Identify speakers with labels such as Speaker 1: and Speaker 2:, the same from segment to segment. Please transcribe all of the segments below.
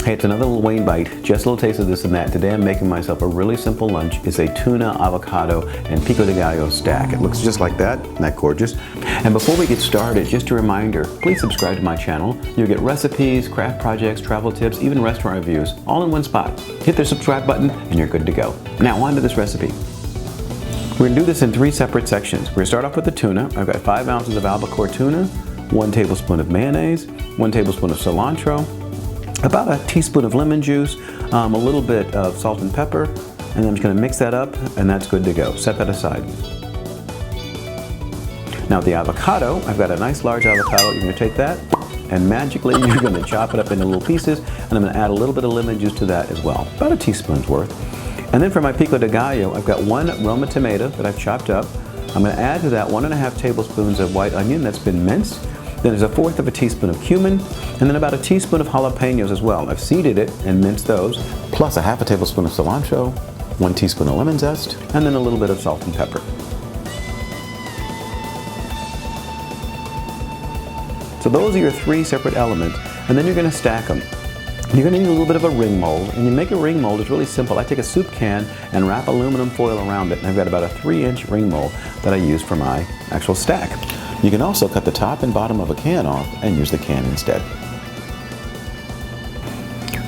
Speaker 1: Hey, it's another little WayneBite, just a little taste of this and that. Today I'm making myself a really simple lunch. It's a tuna, avocado, and pico de gallo stack. It looks just like that. Isn't that gorgeous? And before we get started, just a reminder, please subscribe to my channel. You'll get recipes, craft projects, travel tips, even restaurant reviews, all in one spot. Hit the subscribe button and you're good to go. Now on to this recipe. We're gonna do this in 3 separate sections. We're gonna start off with the tuna. I've got 5 ounces of albacore tuna, 1 tablespoon of mayonnaise, 1 tablespoon of cilantro, about a teaspoon of lemon juice, a little bit of salt and pepper, and I'm just going to mix that up, and that's good to go. Set that aside. Now the avocado, I've got a nice large avocado. You're going to take that, and magically you're going to chop it up into little pieces, and I'm going to add a little bit of lemon juice to that as well, about a teaspoon's worth. And then for my pico de gallo, I've got 1 Roma tomato that I've chopped up. I'm going to add to that 1½ tablespoons of white onion that's been minced. Then there's 1/4 teaspoon of cumin, and then about a teaspoon of jalapeños as well. I've seeded it and minced those, plus 1/2 tablespoon of cilantro, 1 teaspoon of lemon zest, and then a little bit of salt and pepper. So those are your 3 separate elements, and then you're going to stack them. You're going to need a little bit of a ring mold, and you make a ring mold. It's really simple. I take a soup can and wrap aluminum foil around it, and I've got about a 3-inch ring mold that I use for my actual stack. You can also cut the top and bottom of a can off and use the can instead.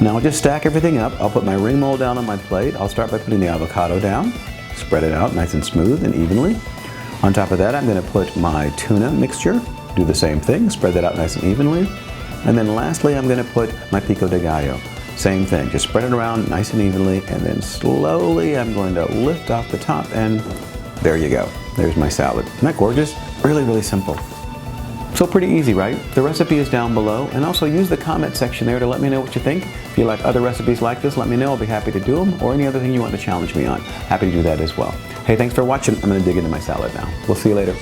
Speaker 1: Now I'll just stack everything up. I'll put my ring mold down on my plate. I'll start by putting the avocado down, spread it out nice and smooth and evenly. On top of that, I'm going to put my tuna mixture, do the same thing, spread that out nice and evenly. And then lastly, I'm going to put my pico de gallo. Same thing, just spread it around nice and evenly, and then slowly I'm going to lift off the top, and there you go. There's my salad. Isn't that gorgeous? Really, really simple. So pretty easy, right? The recipe is down below, and also use the comment section there to let me know what you think. If you like other recipes like this, let me know. I'll be happy to do them, or any other thing you want to challenge me on. Happy to do that as well. Hey, thanks for watching. I'm going to dig into my salad now. We'll see you later.